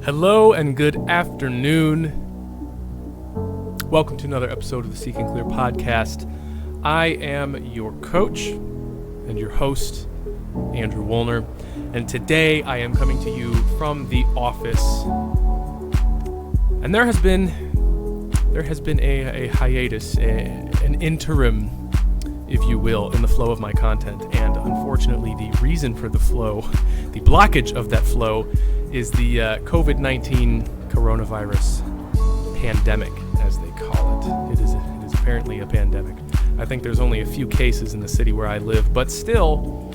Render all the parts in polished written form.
Hello and good afternoon. Welcome to another episode of the Seek and Clear podcast. I am your coach and your host, Andrew Wuellner, and today I am coming to you from the office. And there has been a hiatus, an interim, if you will, in the flow of my content. And unfortunately, the reason for the flow, the blockage of that flow, is the COVID-19 coronavirus pandemic, as they call it. It is apparently a pandemic. I think there's only a few cases in the city where I live, but still,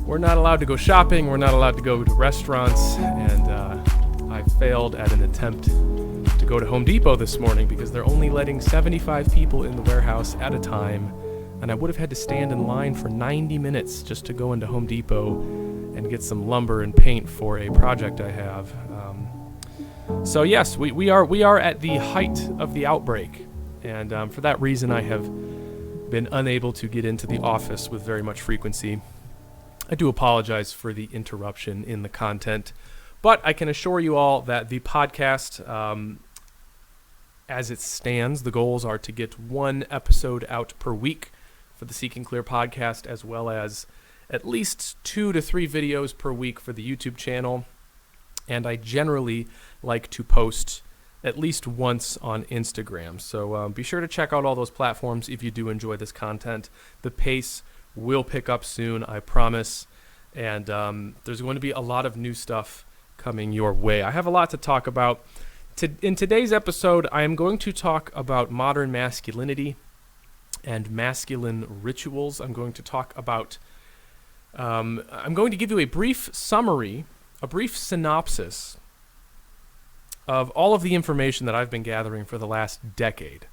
we're not allowed to go shopping, we're not allowed to go to restaurants, and I failed at an attempt to go to Home Depot this morning because they're only letting 75 people in the warehouse at a time, and I would have had to stand in line for 90 minutes just to go into Home Depot and get some lumber and paint for a project I have. So yes, we are at the height of the outbreak, and for that reason I have been unable to get into the office with very much frequency. I do apologize for the interruption in the content, but I can assure you all that the podcast, as it stands, the goals are to get one episode out per week for the Seek and Clear podcast, as well as at least 2 to 3 videos per week for the YouTube channel. And I generally like to post at least once on Instagram. So be sure to check out all those platforms if you do enjoy this content. The pace will pick up soon, I promise. And there's going to be a lot of new stuff coming your way. I have a lot to talk about. In today's episode, I am going to talk about modern masculinity and masculine rituals. I'm going to talk about I'm going to give you a brief summary, a brief synopsis of all of the information that I've been gathering for the last decade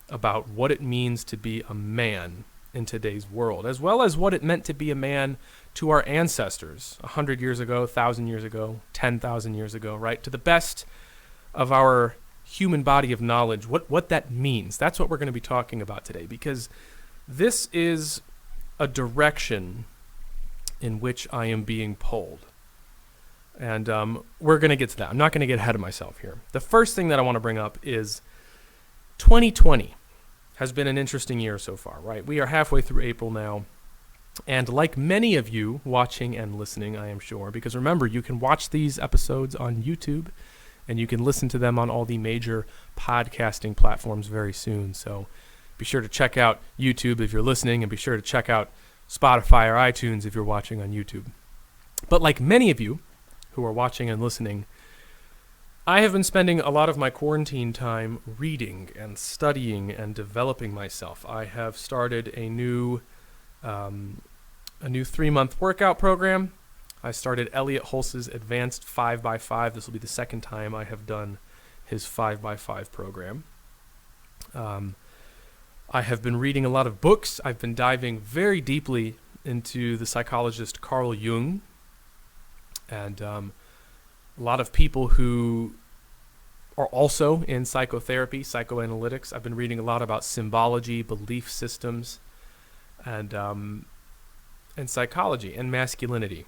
about what it means to be a man in today's world, as well as what it meant to be a man to our ancestors 100 years ago, 1,000 years ago, 10,000 years ago, right? To the best of our human body of knowledge, what that means. That's what we're going to be talking about today, because this is a direction in which I am being pulled. And we're going to get to that. I'm not going to get ahead of myself here. The first thing that I want to bring up is 2020 has been an interesting year so far, right? We are halfway through April now. And like many of you watching and listening, I am sure, because remember, you can watch these episodes on YouTube and you can listen to them on all the major podcasting platforms very soon. So be sure to check out YouTube if you're listening, and be sure to check out Spotify or iTunes if you're watching on YouTube. But like many of you who are watching and listening, I have been spending a lot of my quarantine time reading and studying and developing myself. I have started a new 3-month workout program. I started Elliot Hulse's Advanced 5x5. This will be the second time I have done his 5x5 program. I have been reading a lot of books. I've been diving very deeply into the psychologist Carl Jung, and a lot of people who are also in psychotherapy, psychoanalytics. I've been reading a lot about symbology, belief systems, and psychology and masculinity.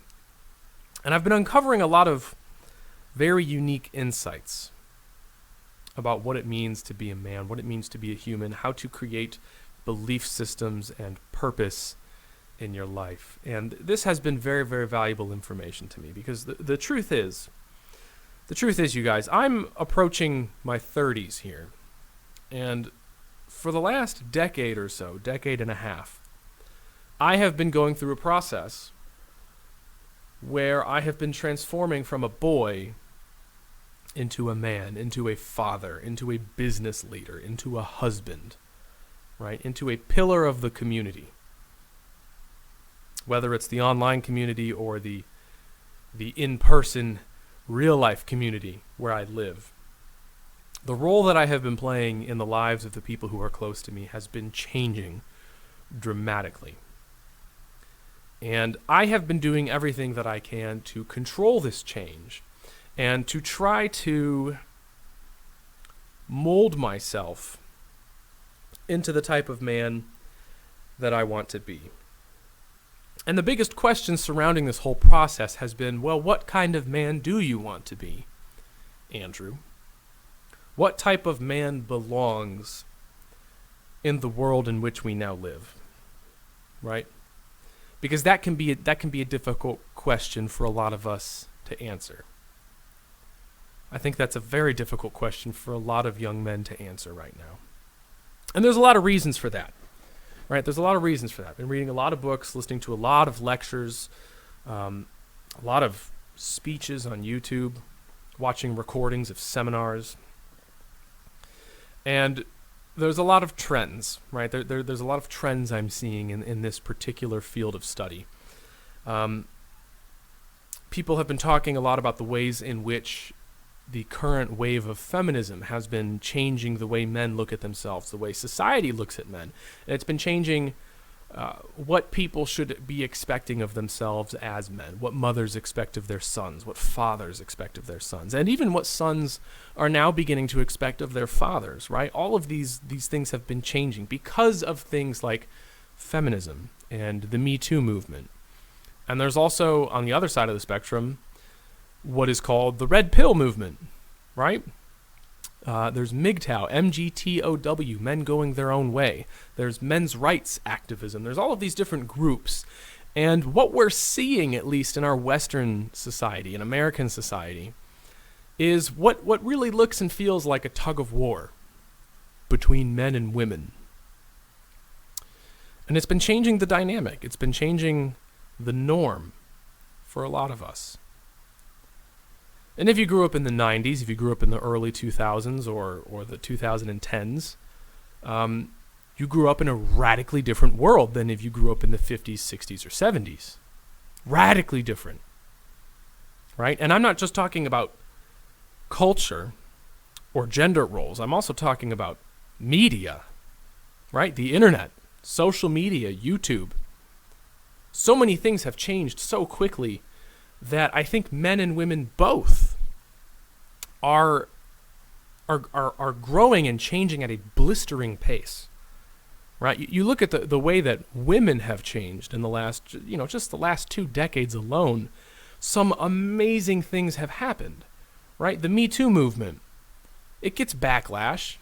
And I've been uncovering a lot of very unique insights about what it means to be a man, what it means to be a human, how to create belief systems and purpose in your life. And this has been very, very valuable information to me, because the truth is, you guys, I'm approaching my 30s here. And for the last decade or so, decade and a half, I have been going through a process where I have been transforming from a boy into a man, into a father, into a business leader, into a husband, right? Into a pillar of the community. Whether it's the online community or the in-person, real-life community where I live. The role that I have been playing in the lives of the people who are close to me has been changing dramatically. And I have been doing everything that I can to control this change and to try to mold myself into the type of man that I want to be. And the biggest question surrounding this whole process has been, well, what kind of man do you want to be, Andrew? What type of man belongs in the world in which we now live, right? Because that can be a difficult question for a lot of us to answer. I think that's a very difficult question for a lot of young men to answer right now. And there's a lot of reasons for that, right? There's a lot of reasons for that. I've been reading a lot of books, listening to a lot of lectures, a lot of speeches on YouTube, watching recordings of seminars. And there's a lot of trends, right? There's a lot of trends I'm seeing in this particular field of study. People have been talking a lot about the ways in which the current wave of feminism has been changing the way men look at themselves, the way society looks at men. And it's been changing what people should be expecting of themselves as men, what mothers expect of their sons, what fathers expect of their sons, and even what sons are now beginning to expect of their fathers, right? All of these things have been changing because of things like feminism and the Me Too movement. And there's also, on the other side of the spectrum, what is called the Red Pill movement, right? There's MGTOW, MGTOW, men going their own way. There's men's rights activism. There's all of these different groups. And what we're seeing, at least in our Western society, in American society, is what really looks and feels like a tug of war between men and women. And it's been changing the dynamic. It's been changing the norm for a lot of us. And if you grew up in the 90s, if you grew up in the early 2000s or the 2010s, you grew up in a radically different world than if you grew up in the 50s, 60s, or 70s. Radically different, right? And I'm not just talking about culture or gender roles. I'm also talking about media, right? The internet, social media, YouTube. So many things have changed so quickly that I think men and women both are growing and changing at a blistering pace, right? You look at the way that women have changed in the last, just the last 2 decades alone. Some amazing things have happened, right? The Me Too movement, it gets backlash.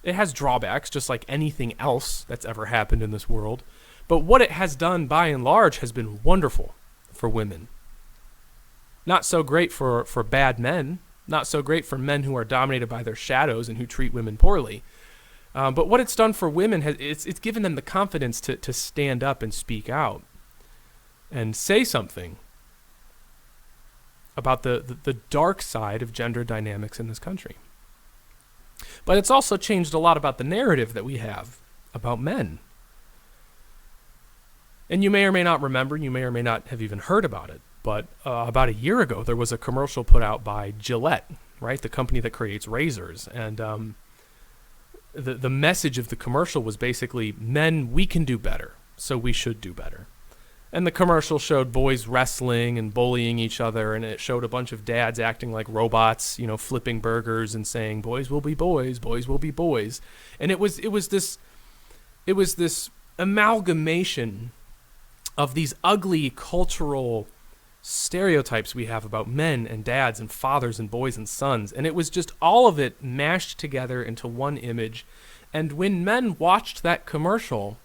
It has drawbacks, just like anything else that's ever happened in this world. But what it has done, by and large, has been wonderful for women. Not so great for bad men. Not so great for men who are dominated by their shadows and who treat women poorly. But what it's done for women, it's given them the confidence to stand up and speak out and say something about the dark side of gender dynamics in this country. But it's also changed a lot about the narrative that we have about men. And you may or may not remember, you may or may not have even heard about it, but about a year ago, there was a commercial put out by Gillette, right? The company that creates razors. And the message of the commercial was basically, men, we can do better, so we should do better. And the commercial showed boys wrestling and bullying each other, and it showed a bunch of dads acting like robots, flipping burgers and saying, boys will be boys, boys will be boys. And it was this amalgamation of these ugly cultural stereotypes we have about men and dads and fathers and boys and sons. And it was just all of it mashed together into one image. And when men watched that commercial,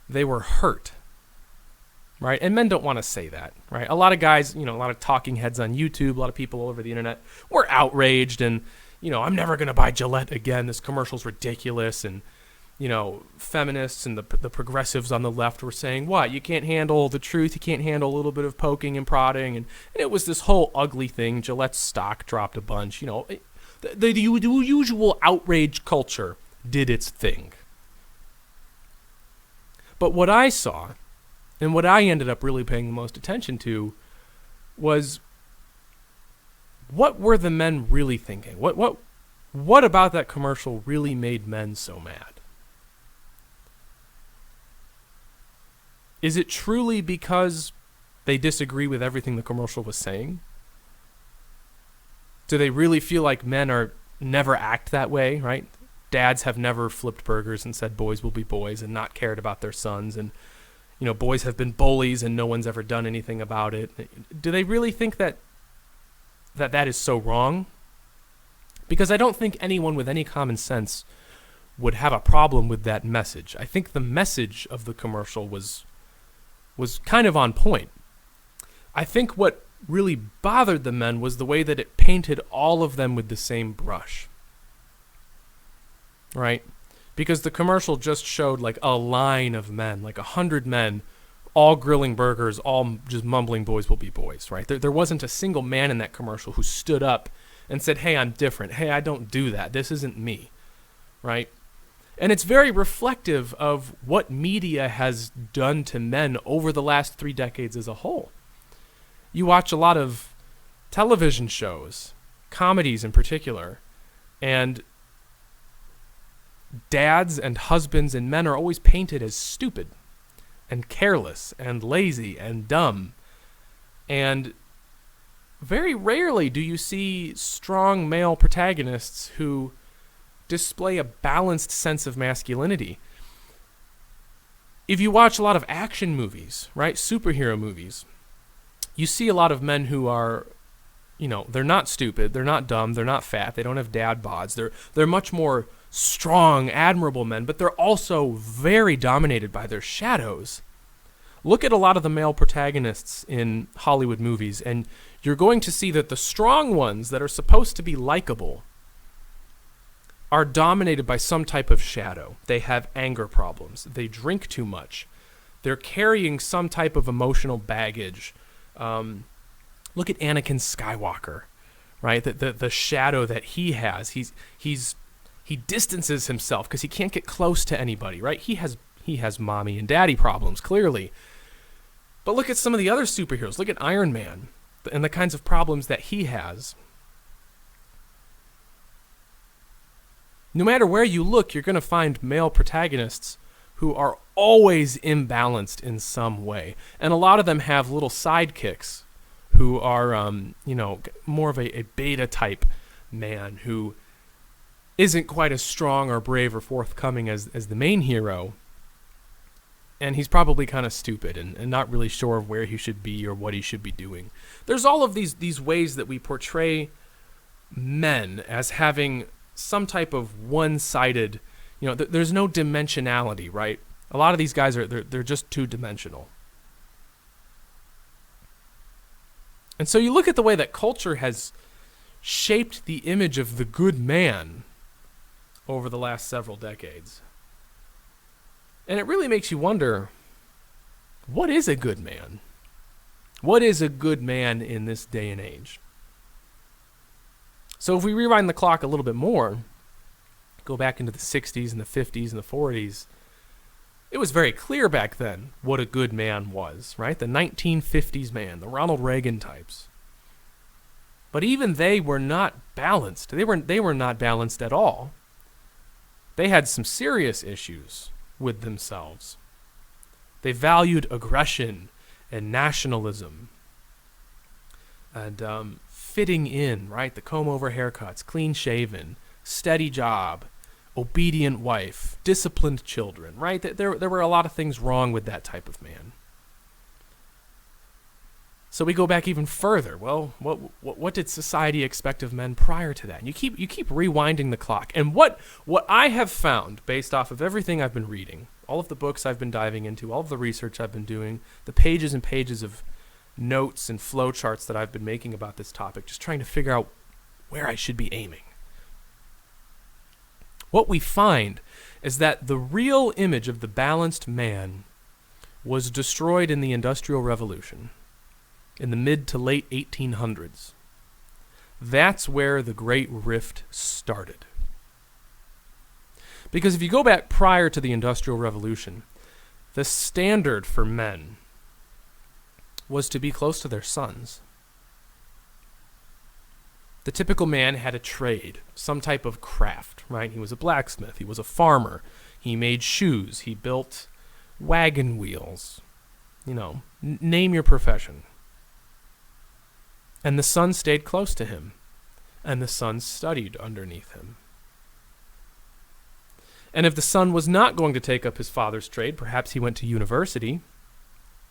they were hurt, right? And men don't want to say that, right? A lot of guys, a lot of talking heads on YouTube, a lot of people all over the internet were outraged and, I'm never going to buy Gillette again. This commercial's ridiculous. And, feminists and the progressives on the left were saying, what, you can't handle the truth, you can't handle a little bit of poking and prodding, and it was this whole ugly thing. Gillette's stock dropped a bunch, the usual outrage culture did its thing. But what I saw, and what I ended up really paying the most attention to, was what were the men really thinking? What about that commercial really made men so mad? Is it truly because they disagree with everything the commercial was saying? Do they really feel like men are never act that way, right? Dads have never flipped burgers and said boys will be boys and not cared about their sons. And, boys have been bullies and no one's ever done anything about it. Do they really think that is so wrong? Because I don't think anyone with any common sense would have a problem with that message. I think the message of the commercial was kind of on point. I think what really bothered the men was the way that it painted all of them with the same brush. Right? Because the commercial just showed like a line of men, like 100 men, all grilling burgers, all just mumbling boys will be boys, right? There wasn't a single man in that commercial who stood up and said, hey, I'm different. Hey, I don't do that. This isn't me, right? And it's very reflective of what media has done to men over the last 3 decades as a whole. You watch a lot of television shows, comedies in particular, and dads and husbands and men are always painted as stupid and careless and lazy and dumb. And very rarely do you see strong male protagonists who display a balanced sense of masculinity. If you watch a lot of action movies, right, superhero movies, you see a lot of men who are, they're not stupid, they're not dumb, they're not fat, they don't have dad bods, they're much more strong, admirable men, but they're also very dominated by their shadows. Look at a lot of the male protagonists in Hollywood movies, and you're going to see that the strong ones that are supposed to be likable are dominated by some type of shadow. They have anger problems. They drink too much. They're carrying some type of emotional baggage. Look at Anakin Skywalker, right? The shadow that he has. He distances himself because he can't get close to anybody, right? He has mommy and daddy problems, clearly. But look at some of the other superheroes. Look at Iron Man and the kinds of problems that he has. No matter where you look, you're going to find male protagonists who are always imbalanced in some way. And a lot of them have little sidekicks who are, more of a beta type man who isn't quite as strong or brave or forthcoming as the main hero. And he's probably kind of stupid and not really sure of where he should be or what he should be doing. There's all of these ways that we portray men as having some type of one-sided, there's no dimensionality, right? A lot of these guys they're just two-dimensional. And so you look at the way that culture has shaped the image of the good man over the last several decades. And it really makes you wonder, what is a good man? What is a good man in this day and age? So if we rewind the clock a little bit more, go back into the 60s and the 50s and the 40s, it was very clear back then what a good man was, right? The 1950s man, the Ronald Reagan types. But even they were not balanced. They were not balanced at all. They had some serious issues with themselves. They valued aggression and nationalism and fitting in, right? The comb-over haircuts, clean-shaven, steady job, obedient wife, disciplined children, right? There were a lot of things wrong with that type of man. So we go back even further. Well, what did society expect of men prior to that? And you keep rewinding the clock. And what I have found, based off of everything I've been reading, all of the books I've been diving into, all of the research I've been doing, the pages and pages of notes and flowcharts that I've been making about this topic, just trying to figure out where I should be aiming. What we find is that the real image of the balanced man was destroyed in the Industrial Revolution in the mid to late 1800s. That's where the Great Rift started. Because if you go back prior to the Industrial Revolution, the standard for men was to be close to their sons. The typical man had a trade, some type of craft, right? He was a blacksmith, he was a farmer, he made shoes, he built wagon wheels, name your profession. And the son stayed close to him, and the son studied underneath him. And if the son was not going to take up his father's trade, perhaps he went to university,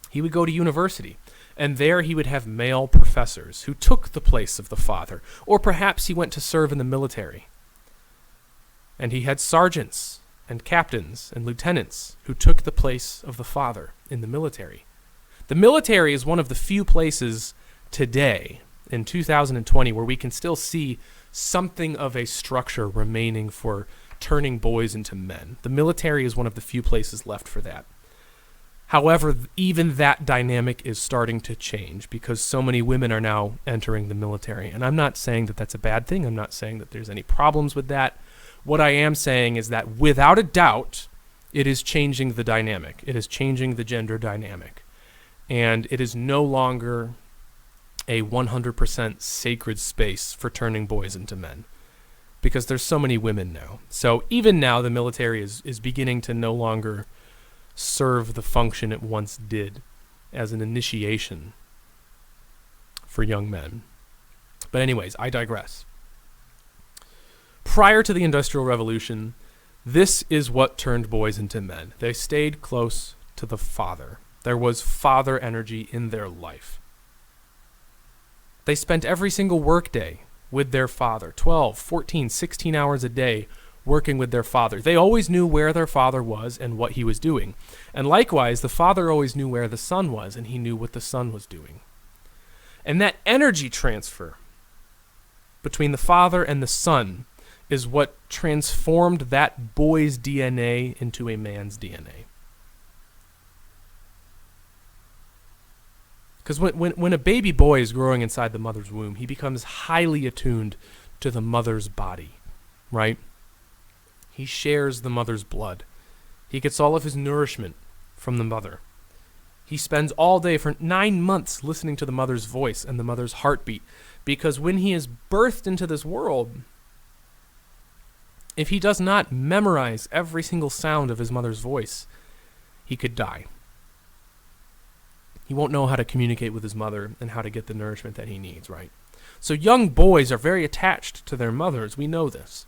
He would go to university, and there he would have male professors who took the place of the father, or perhaps he went to serve in the military. And he had sergeants and captains and lieutenants who took the place of the father in the military. The military is one of the few places today, in 2020, where we can still see something of a structure remaining for turning boys into men. The military is one of the few places left for that. However, even that dynamic is starting to change because so many women are now entering the military. And I'm not saying that that's a bad thing. I'm not saying that there's any problems with that. What I am saying is that without a doubt, it is changing the dynamic. It is changing the gender dynamic. And it is no longer a 100% sacred space for turning boys into men because there's so many women now. So even now, the military is beginning to no longer serve the function it once did as an initiation for young men. But anyways, I digress. Prior to the Industrial Revolution, this is what turned boys into men. They stayed close to the father. There was father energy in their life. They spent every single workday with their father, 12, 14, 16 hours a day working with their father. They always knew where their father was and what he was doing. And likewise, the father always knew where the son was and he knew what the son was doing. And that energy transfer between the father and the son is what transformed that boy's DNA into a man's DNA. Because when a baby boy is growing inside the mother's womb, he becomes highly attuned to the mother's body, right? He shares the mother's blood. He gets all of his nourishment from the mother. He spends all day for 9 months listening to the mother's voice and the mother's heartbeat, because when he is birthed into this world, if he does not memorize every single sound of his mother's voice, he could die. He won't know how to communicate with his mother and how to get the nourishment that he needs, right? So young boys are very attached to their mothers. We know this.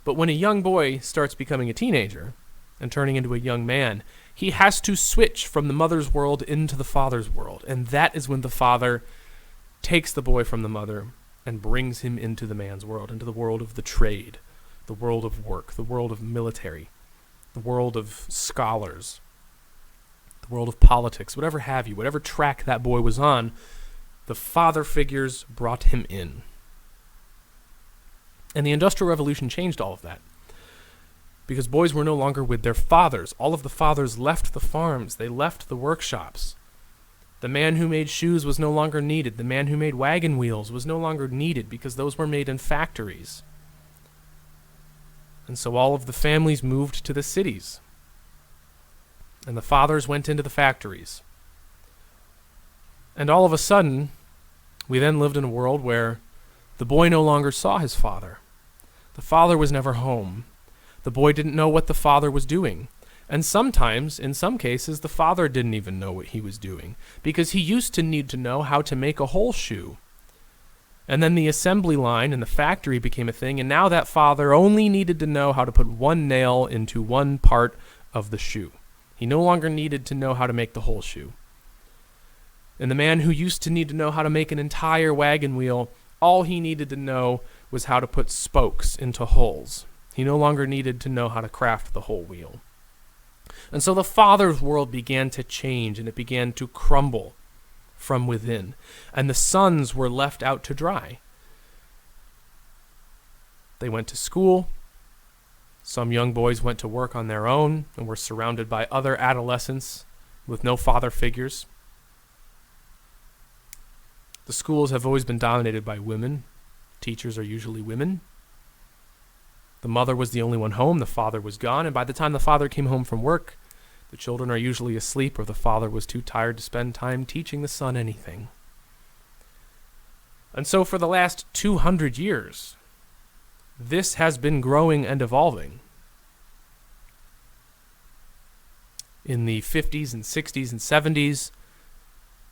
But when a young boy starts becoming a teenager and turning into a young man, he has to switch from the mother's world into the father's world. And that is when the father takes the boy from the mother and brings him into the man's world, into the world of the trade, the world of work, the world of military, the world of scholars, the world of politics, whatever have you, whatever track that boy was on, the father figures brought him in. And the Industrial Revolution changed all of that. Because boys were no longer with their fathers. All of the fathers left the farms. They left the workshops. The man who made shoes was no longer needed. The man who made wagon wheels was no longer needed because those were made in factories. And so all of the families moved to the cities. And the fathers went into the factories. And all of a sudden, we then lived in a world where the boy no longer saw his father. The father was never home. The boy didn't know what the father was doing. And sometimes, in some cases, the father didn't even know what he was doing because he used to need to know how to make a whole shoe. And then the assembly line and the factory became a thing, and now that father only needed to know how to put one nail into one part of the shoe. He no longer needed to know how to make the whole shoe. And the man who used to need to know how to make an entire wagon wheel, all he needed to know was how to put spokes into holes. He no longer needed to know how to craft the whole wheel. And so the father's world began to change, and it began to crumble from within. And the sons were left out to dry. They went to school. Some young boys went to work on their own and were surrounded by other adolescents with no father figures. The schools have always been dominated by women. Teachers are usually women. The mother was the only one home. The father was gone. And by the time the father came home from work, the children are usually asleep or the father was too tired to spend time teaching the son anything. And so for the last 200 years, this has been growing and evolving. In the 50s and 60s and 70s,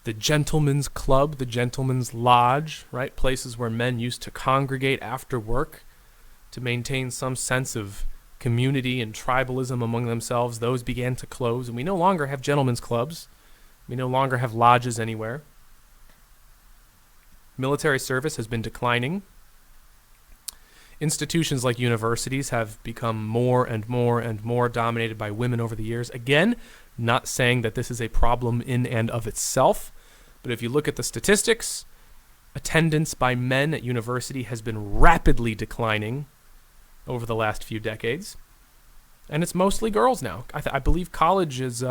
the gentleman's club, the gentleman's lodge, right? Places where men used to congregate after work to maintain some sense of community and tribalism among themselves, those began to close, and we no longer have gentlemen's clubs. We no longer have lodges anywhere. Military service has been declining. Institutions like universities have become more and more and more dominated by women over the years. Again, not saying that this is a problem in and of itself, but if you look at the statistics, attendance by men at university has been rapidly declining over the last few decades, and it's mostly girls now. I believe college is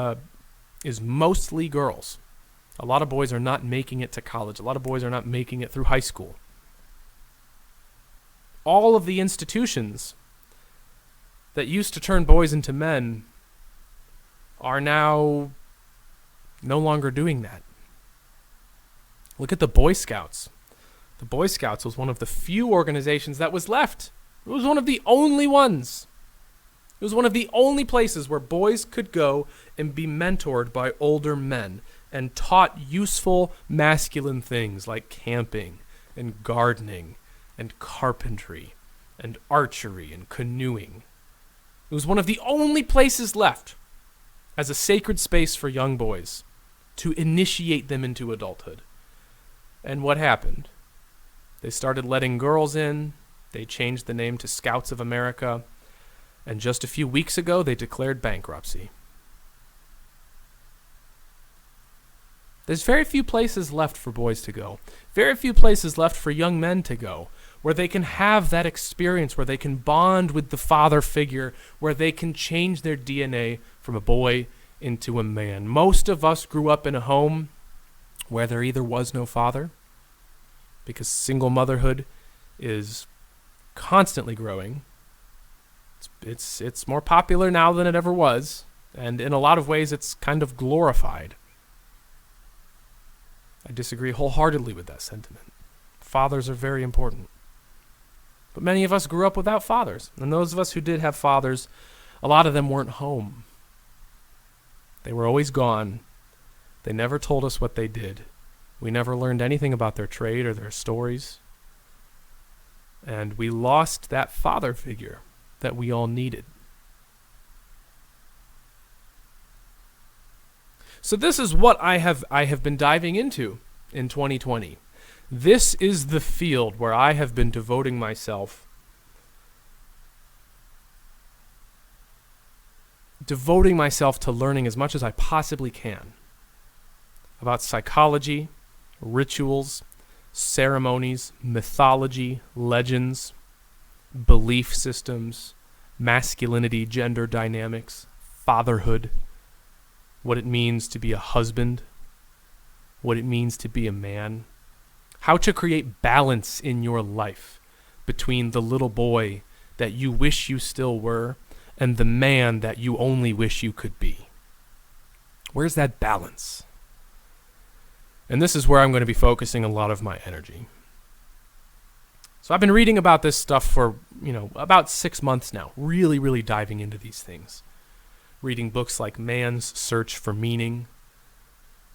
mostly girls. A lot of boys are not making it to college. A lot of boys are not making it through high school. All of the institutions that used to turn boys into men are now no longer doing that. Look at the Boy Scouts. The Boy Scouts was one of the few organizations that was left. It was one of the only ones. It was one of the only places where boys could go and be mentored by older men and taught useful masculine things like camping and gardening and carpentry and archery and canoeing. It was one of the only places left as a sacred space for young boys to initiate them into adulthood. And what happened? They started letting girls in. They changed the name to Scouts of America. And just a few weeks ago, they declared bankruptcy. There's very few places left for boys to go. Very few places left for young men to go, where they can have that experience, where they can bond with the father figure, where they can change their DNA from a boy into a man. Most of us grew up in a home where there either was no father, because single motherhood is constantly growing. It's more popular now than it ever was, and in a lot of ways it's kind of glorified. I disagree wholeheartedly with that sentiment. Fathers are very important. But many of us grew up without fathers, and those of us who did have fathers, a lot of them weren't home. They were always gone. They never told us what they did. We never learned anything about their trade or their stories. And we lost that father figure that we all needed. So this is what I have been diving into in 2020. This is the field where I have been devoting myself to learning as much as I possibly can about psychology, rituals, ceremonies, mythology, legends, belief systems, masculinity, gender dynamics, fatherhood, what it means to be a husband, what it means to be a man, how to create balance in your life between the little boy that you wish you still were and the man that you only wish you could be. Where's that balance? And this is where I'm going to be focusing a lot of my energy. So I've been reading about this stuff for, about 6 months now, really diving into these things. Reading books like Man's Search for Meaning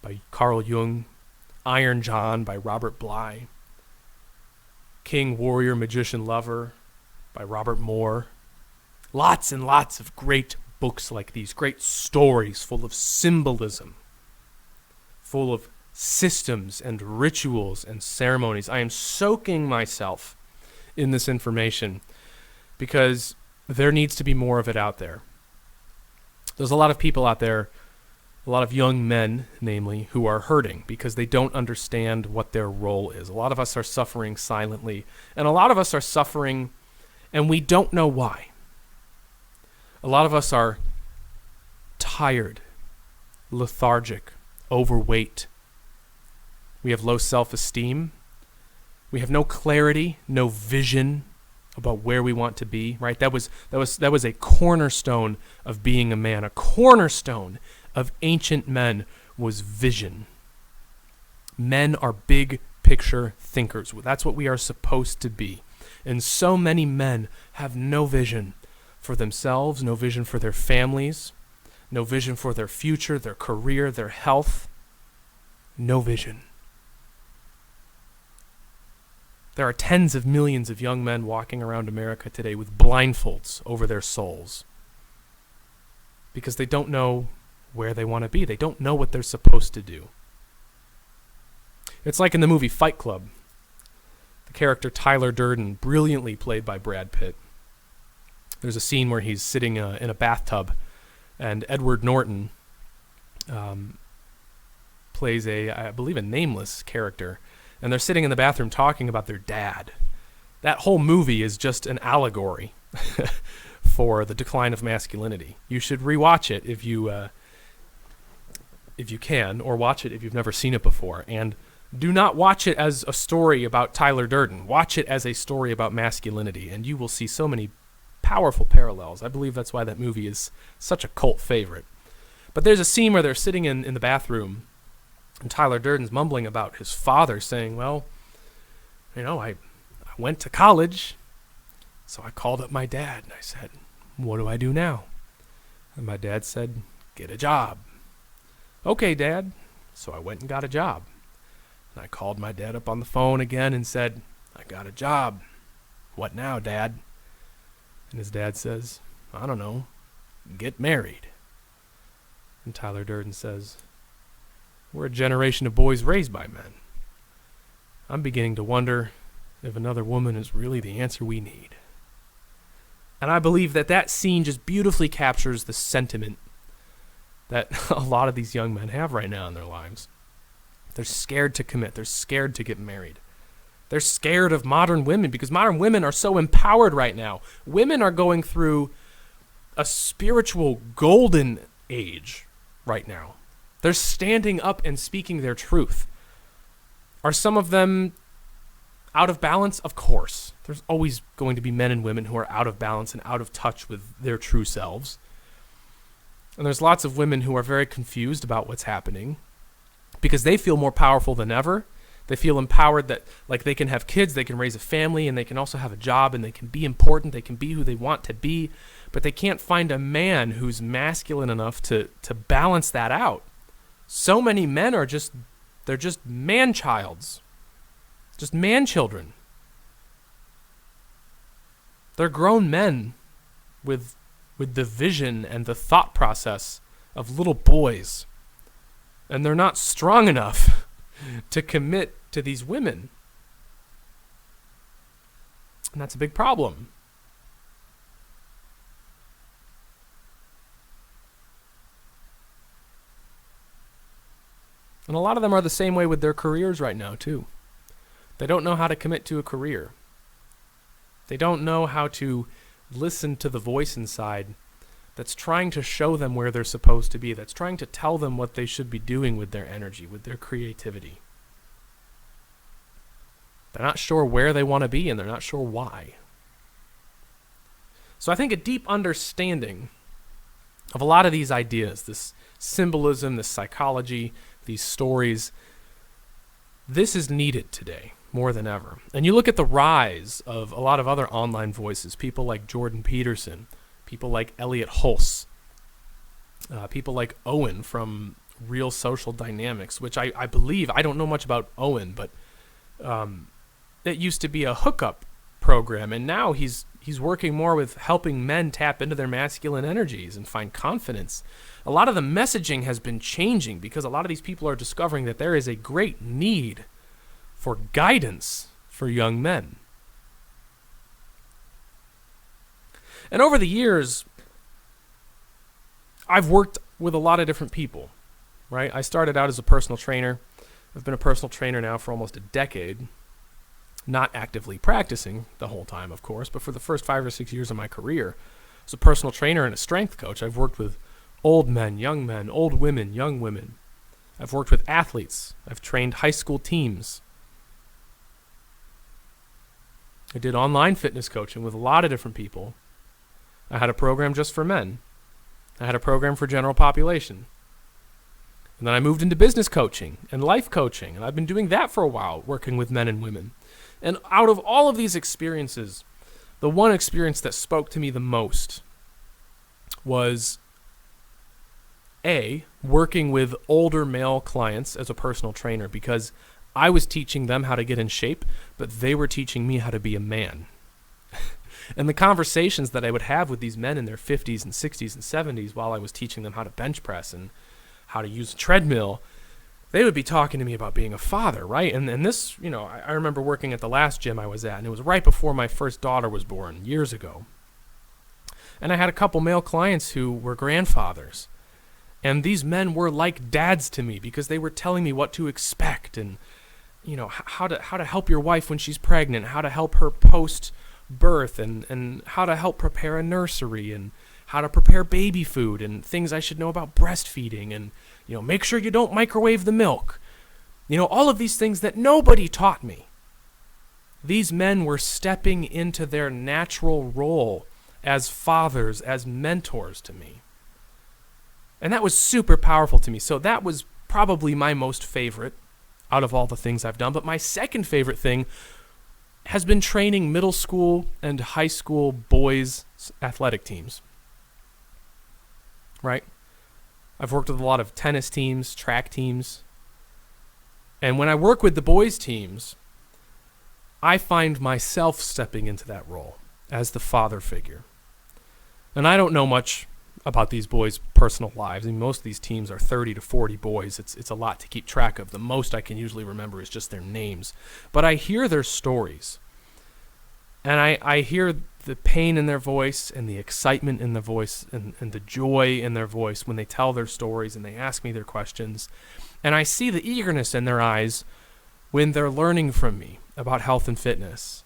by Carl Jung, Iron John by Robert Bly, King, Warrior, Magician, Lover by Robert Moore. Lots and lots of great books like these, great stories full of symbolism, full of systems and rituals and ceremonies. I am soaking myself in this information because there needs to be more of it out there. There's a lot of people out there, a lot of young men, namely, who are hurting because they don't understand what their role is. A lot of us are suffering silently, and a lot of us are suffering and we don't know why. A lot of us are tired, lethargic, overweight. We have low self-esteem. We have no clarity, no vision about where we want to be, right? That was a cornerstone of being a man. A cornerstone of ancient men was vision. Men are big picture thinkers. That's what we are supposed to be. And so many men have no vision for themselves, no vision for their families, no vision for their future, their career, their health. No vision. There are tens of millions of young men walking around America today with blindfolds over their souls because they don't know where they want to be. They don't know what they're supposed to do. It's like in the movie Fight Club. The character Tyler Durden, brilliantly played by Brad Pitt. There's a scene where he's sitting in a bathtub, and Edward Norton plays I believe a nameless character, and they're sitting in the bathroom talking about their dad. That whole movie is just an allegory for the decline of masculinity. You should rewatch it if you can, or watch it if you've never seen it before. And do not watch it as a story about Tyler Durden. Watch it as a story about masculinity, and you will see so many powerful parallels. I believe that's why that movie is such a cult favorite. But there's a scene where they're sitting in the bathroom, and Tyler Durden's mumbling about his father, saying, well, I went to college, so I called up my dad, and I said, what do I do now? And my dad said, get a job. Okay, Dad. So I went and got a job. And I called my dad up on the phone again and said, I got a job. What now, Dad? And his dad says, I don't know, get married. And Tyler Durden says, we're a generation of boys raised by men. I'm beginning to wonder if another woman is really the answer we need. And I believe that scene just beautifully captures the sentiment that a lot of these young men have right now in their lives. They're scared to commit. They're scared to get married. They're scared of modern women because modern women are so empowered right now. Women are going through a spiritual golden age right now. They're standing up and speaking their truth. Are some of them out of balance? Of course. There's always going to be men and women who are out of balance and out of touch with their true selves. And there's lots of women who are very confused about what's happening because they feel more powerful than ever. They feel empowered that they can have kids, they can raise a family, and they can also have a job, and they can be important, they can be who they want to be, but they can't find a man who's masculine enough to balance that out. So many men they're just man-childs, just man-children. They're grown men with the vision and the thought process of little boys, and they're not strong enough to commit to these women. And that's a big problem. And a lot of them are the same way with their careers right now, too. They don't know how to commit to a career. They don't know how to listen to the voice inside that's trying to show them where they're supposed to be, that's trying to tell them what they should be doing with their energy, with their creativity. They're not sure where they want to be, and they're not sure why. So I think a deep understanding of a lot of these ideas, this symbolism, this psychology, these stories, this is needed today more than ever. And you look at the rise of a lot of other online voices, people like Jordan Peterson, people like Elliot Hulse, people like Owen from Real Social Dynamics, which I believe, I don't know much about Owen, but it used to be a hookup program, and now he's working more with helping men tap into their masculine energies and find confidence. A lot of the messaging has been changing because a lot of these people are discovering that there is a great need for guidance for young men. And over the years, I've worked with a lot of different people, right? I started out as a personal trainer. I've been a personal trainer now for almost a decade. Not actively practicing the whole time, of course, but for the first 5 or 6 years of my career, as a personal trainer and a strength coach, I've worked with old men, old women, young women. I've worked with athletes. I've trained high school teams. I did online fitness coaching with a lot of different people. I had a program just for men. I had a program for general population. And then I moved into business coaching and life coaching, and I've been doing that for a while, working with men and women. And out of all of these experiences, the one experience that spoke to me the most was working with older male clients as a personal trainer, because I was teaching them how to get in shape, but they were teaching me how to be a man. And the conversations that I would have with these men in their 50s and 60s and 70s while I was teaching them how to bench press and how to use a treadmill, they would be talking to me about being a father, right? And this, I remember working at the last gym I was at, and it was right before my first daughter was born, years ago. And I had a couple male clients who were grandfathers. And these men were like dads to me because they were telling me what to expect and, how to help your wife when she's pregnant, how to help her post-birth, and how to help prepare a nursery, and how to prepare baby food, and things I should know about breastfeeding, and, make sure you don't microwave the milk. All of these things that nobody taught me. These men were stepping into their natural role as fathers, as mentors to me. And that was super powerful to me. So that was probably my most favorite out of all the things I've done. But my second favorite thing has been training middle school and high school boys' athletic teams. Right? I've worked with a lot of tennis teams, track teams. And when I work with the boys' teams, I find myself stepping into that role as the father figure. And I don't know much about these boys' personal lives. I mean, most of these teams are 30 to 40 boys. It's a lot to keep track of. The most I can usually remember is just their names. But I hear their stories. And I hear the pain in their voice and the excitement in their voice and the joy in their voice when they tell their stories and they ask me their questions. And I see the eagerness in their eyes when they're learning from me about health and fitness.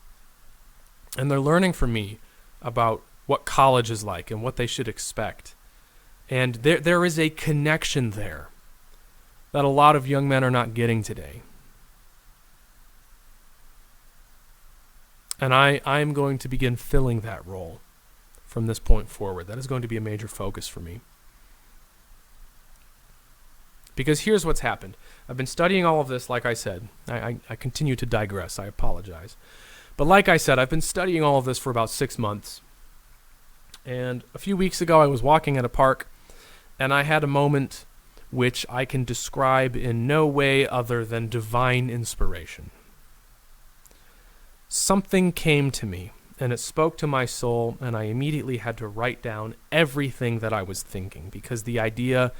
And they're learning from me about what college is like and what they should expect. And there is a connection there that a lot of young men are not getting today. And I'm going to begin filling that role from this point forward. That is going to be a major focus for me. Because here's what's happened. I've been studying all of this, like I said. I continue to digress. I apologize. But like I said, I've been studying all of this for about 6 months. And a few weeks ago, I was walking at a park, and I had a moment which I can describe in no way other than divine inspiration. Something came to me, and it spoke to my soul, and I immediately had to write down everything that I was thinking, because the idea,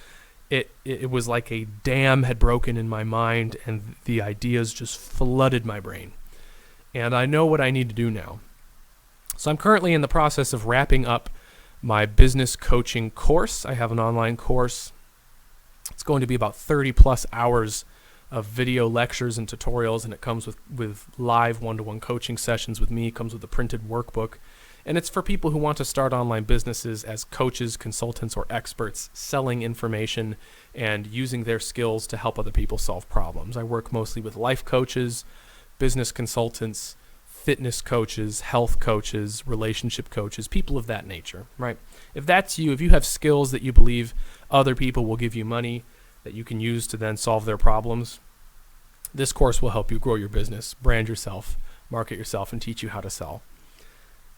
it was like a dam had broken in my mind, and the ideas just flooded my brain. And I know what I need to do now. So I'm currently in the process of wrapping up my business coaching course. I have an online course. It's going to be about 30 plus hours of video lectures and tutorials, and it comes with live one-to-one coaching sessions with me. It comes with a printed workbook. And it's for people who want to start online businesses as coaches, consultants, or experts, selling information and using their skills to help other people solve problems. I work mostly with life coaches, business consultants, fitness coaches, health coaches, relationship coaches, people of that nature, right? If that's you, if you have skills that you believe other people will give you money that you can use to then solve their problems, this course will help you grow your business, brand yourself, market yourself, and teach you how to sell.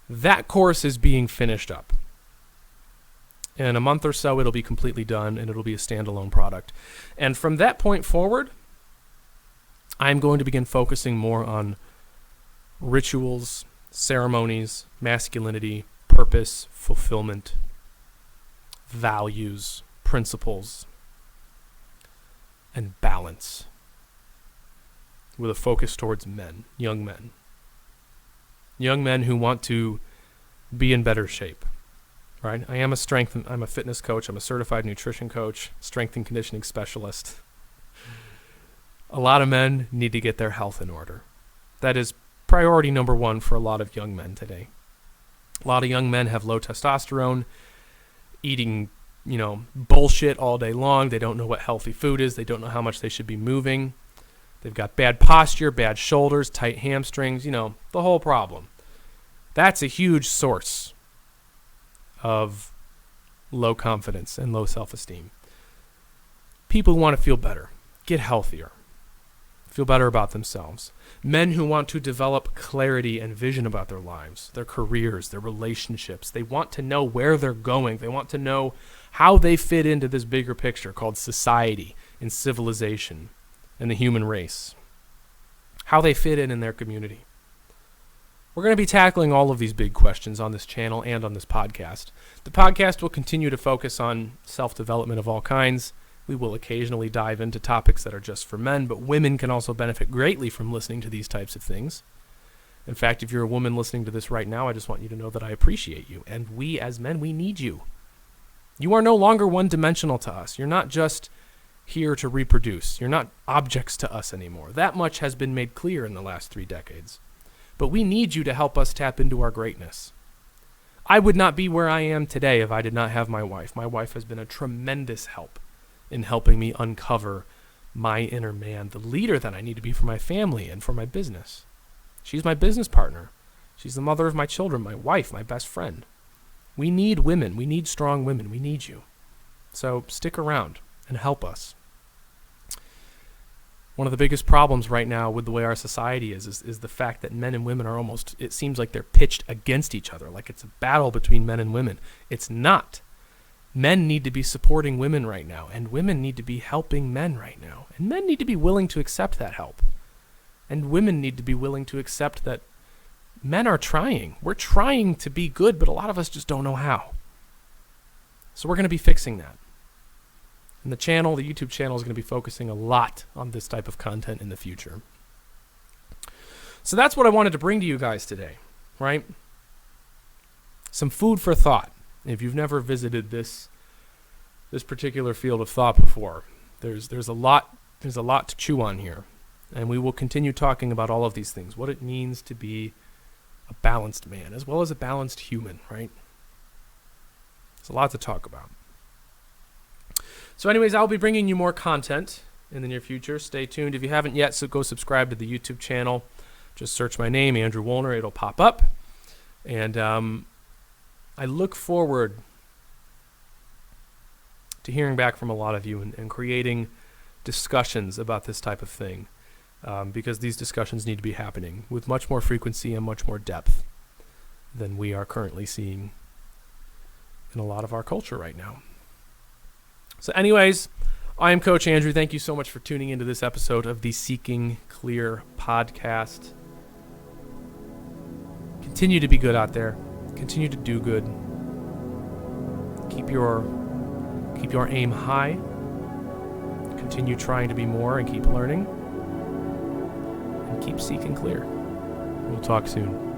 That course is being finished up. In a month or so, it'll be completely done, and it'll be a standalone product. And from that point forward, I'm going to begin focusing more on rituals, ceremonies, masculinity, purpose, fulfillment, values, principles, and balance, with a focus towards men, young men. Young men who want to be in better shape, right? I'm a fitness coach. I'm a certified nutrition coach, strength and conditioning specialist. A lot of men need to get their health in order. That is priority number one for a lot of young men today. A lot of young men have low testosterone, eating, bullshit all day long. They don't know what healthy food is. They don't know how much they should be moving. They've got bad posture, bad shoulders, tight hamstrings, the whole problem. That's a huge source of low confidence and low self-esteem. People who want to feel better, get healthier, feel better about themselves. Men who want to develop clarity and vision about their lives, their careers, their relationships. They want to know where they're going. They want to know how they fit into this bigger picture called society and civilization and the human race. How they fit in their community. We're going to be tackling all of these big questions on this channel and on this podcast. The podcast will continue to focus on self-development of all kinds. We will occasionally dive into topics that are just for men, but women can also benefit greatly from listening to these types of things. In fact, if you're a woman listening to this right now, I just want you to know that I appreciate you. And we as men, we need you. You are no longer one-dimensional to us. You're not just here to reproduce. You're not objects to us anymore. That much has been made clear in the last 3 decades. But we need you to help us tap into our greatness. I would not be where I am today if I did not have my wife. My wife has been a tremendous help in helping me uncover my inner man, the leader that I need to be for my family and for my business. She's my business partner. She's the mother of my children, my wife, my best friend. We need women. We need strong women. We need you. So stick around and help us. One of the biggest problems right now with the way our society is the fact that men and women are almost, it seems like they're pitched against each other, like it's a battle between men and women. It's not. Men need to be supporting women right now, and women need to be helping men right now. And men need to be willing to accept that help. And women need to be willing to accept that men are trying. We're trying to be good, but a lot of us just don't know how. So we're going to be fixing that. And the YouTube channel is going to be focusing a lot on this type of content in the future. So that's what I wanted to bring to you guys today, right? Some food for thought. If you've never visited this particular field of thought before, there's a lot to chew on here. And we will continue talking about all of these things, what it means to be a balanced man, as well as a balanced human, right? There's a lot to talk about. So anyways, I'll be bringing you more content in the near future. Stay tuned. If you haven't yet, so go subscribe to the YouTube channel. Just search my name, Andrew Wuellner. It'll pop up. And I look forward to hearing back from a lot of you and creating discussions about this type of thing. Because these discussions need to be happening with much more frequency and much more depth than we are currently seeing in a lot of our culture right now. So anyways, I am Coach Andrew. Thank you so much for tuning into this episode of the Seeking Clear podcast. Continue to be good out there. Continue to do good. Keep your aim high. Continue trying to be more and keep learning. Keep seeking clear. We'll talk soon.